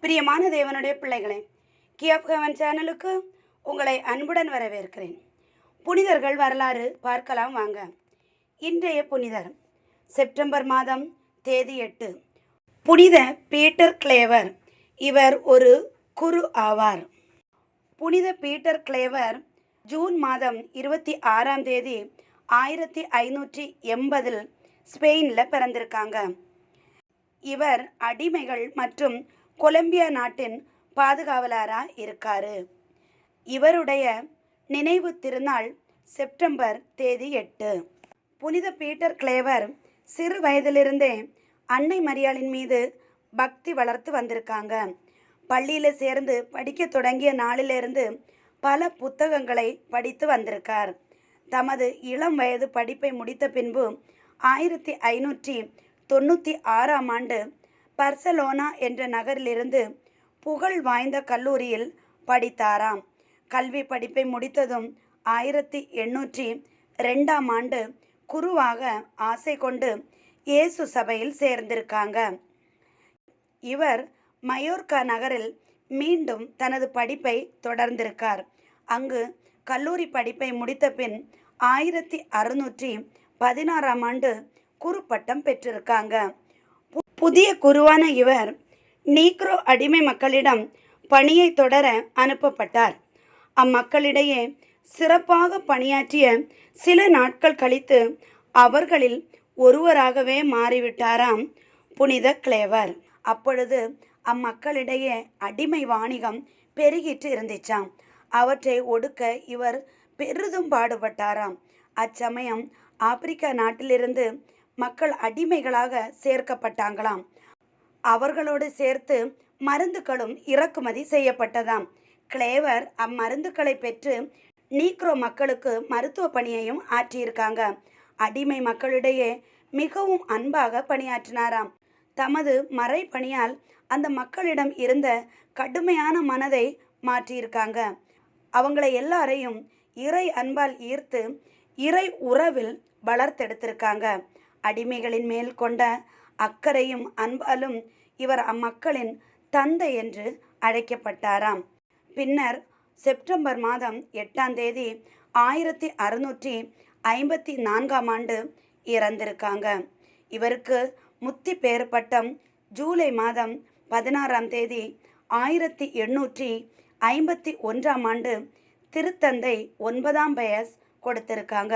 பிரியமான தேவனுடைய பிள்ளைகளே, கீ ஆஃப் ஹெவன் சேனலுக்கு உங்களை அன்புடன் வரவேற்கிறேன். புனிதர்கள் வரலாறு பார்க்கலாம் வாங்க. இன்றைய புனிதர் செப்டம்பர் மாதம் தேதி 8, புனித பீட்டர் கிளேவர். இவர் ஒரு குரு ஆவார். புனித பீட்டர் கிளேவர் ஜூன் மாதம் 26ஆம் தேதி 1580 ஸ்பெயினில் பிறந்திருக்காங்க. இவர் அடிமைகள் மற்றும் கொலம்பியா நாட்டின் பாதுகாவலராக இருக்காரு. இவருடைய நினைவு திருநாள் செப்டம்பர் தேதி 8. புனித பீட்டர் கிளேவர் சிறு வயதிலிருந்தே அன்னை மரியாளின் மீது பக்தி வளர்த்து வந்திருக்காங்க. பள்ளியில் சேர்ந்து படிக்க தொடங்கிய நாளிலிருந்து பல புத்தகங்களை படித்து வந்திருக்கார். தமது இளம் வயது படிப்பை முடித்த பின்பு 1596ஆம் ஆண்டு பர்சலோனா என்ற நகரிலிருந்து புகழ் வாய்ந்த கல்லூரியில் படித்தாராம். கல்வி படிப்பை முடித்ததும் 1802ஆம் ஆண்டு குருவாக ஆசை கொண்டு இயேசு சபையில் சேர்ந்திருக்காங்க. இவர் மயோர்கா நகரில் மீண்டும் தனது படிப்பை தொடர்ந்திருக்கார். அங்கு கல்லூரி படிப்பை முடித்த பின் 1616ஆம் ஆண்டு குரு பட்டம் பெற்றிருக்காங்க. புதிய குருவான இவர் நீக்ரோ அடிமை மக்களிடம் பணியை தொடர அனுப்பப்பட்டார். அம்மக்களிடையே சிறப்பாக பணியாற்றிய சில நாட்கள் கழித்து அவர்களில் ஒருவராகவே மாறிவிட்டாராம் புனித கிளேவர். அப்பொழுது அம்மக்களிடையே அடிமை வாணிகம் பெருகிட்டு இருந்துச்சாம். அவற்றை ஒடுக்க இவர் பெரிதும் பாடுபட்டாராம். அச்சமயம் ஆப்பிரிக்கா நாட்டிலிருந்து மக்கள் அடிமைகளாக சேர்க்கப்பட்டாங்களாம். அவர்களோடு சேர்த்து மருந்துகளும் இறக்குமதி செய்யப்பட்டதாம். கிளேவர் அம்மருந்துகளை பெற்று நீக்ரோ மக்களுக்கு மருத்துவ பணியையும் ஆற்றியிருக்காங்க. அடிமை மக்களிடையே மிகவும் அன்பாக பணியாற்றினாராம். தமது மறை பணியால் அந்த மக்களிடம் இருந்த கடுமையான மனதை மாற்றியிருக்காங்க. அவங்களை எல்லாரையும் இறை அன்பால் ஈர்த்து இறை உறவில் வளர்த்தெடுத்திருக்காங்க. அடிமைகளின் மேல் கொண்ட அக்கறையும் அன்பாலும் இவர் அம்மக்களின் தந்தை என்று அழைக்கப்பட்டாராம். பின்னர் செப்டம்பர் மாதம் 8ஆம் தேதி 1654ஆம் ஆண்டு இறந்திருக்காங்க. இவருக்கு முத்தி பேறு பட்டம் ஜூலை மாதம் 16ஆம் தேதி 1851ஆம் ஆண்டு திருத்தந்தை 9ஆம் பயஸ் கொடுத்திருக்காங்க.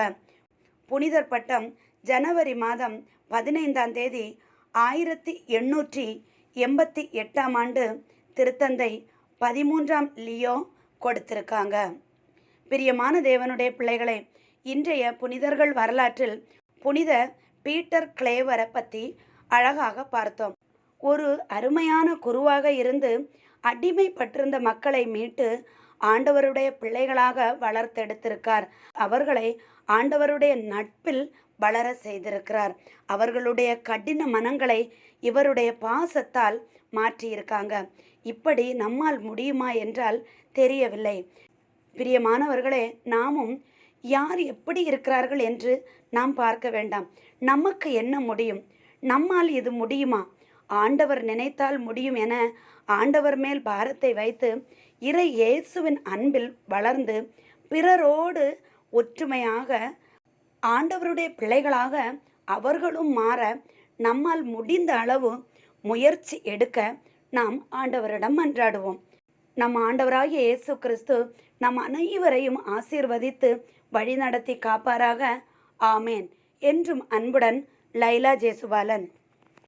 புனிதர் பட்டம் ஜனவரி மாதம் 15ஆம் தேதி 1888ஆம் ஆண்டு திருத்தந்தை 13ஆம் லியோ கொடுத்திருக்காங்க. பிரியமான தேவனுடைய பிள்ளைகளை, இன்றைய புனிதர்கள் வரலாற்றில் புனித பீட்டர் கிளேவரை பற்றி அழகாக பார்த்தோம். ஒரு அருமையான குருவாக இருந்து அடிமைப்பட்டிருந்த மக்களை மீட்டு ஆண்டவருடைய பிள்ளைகளாக வளர்த்தெடுத்திருக்கார். அவர்களை ஆண்டவருடைய நட்பில் வளர செய்திருக்கிறார். அவர்களுடைய கடின மனங்களை இவருடைய பாசத்தால் மாற்றியிருக்காங்க. இப்படி நம்மால் முடியுமா என்றால் தெரியவில்லை. பிரியமானவர்களே, நாமும் யார் எப்படி இருக்கிறார்கள் என்று நாம் பார்க்க வேண்டாம். நமக்கு என்ன முடியும்? நம்மால் இது முடியுமா? ஆண்டவர் நினைத்தால் முடியும் என ஆண்டவர் மேல் பாரத்தை வைத்து இறை இயேசுவின் அன்பில் வளர்ந்து பிறரோடு ஒற்றுமையாக ஆண்டவருடைய பிள்ளைகளாக அவர்களும் மாற நம்மால் முடிந்த அளவு முயற்சி எடுக்க நாம் ஆண்டவரிடம் மன்றாடுவோம். நம் ஆண்டவராகிய இயேசு கிறிஸ்து நம் அனைவரையும் ஆசீர்வதித்து வழிநடத்தி காப்பாராக. ஆமேன். என்றும் அன்புடன் லைலா ஜேசுபாலன்.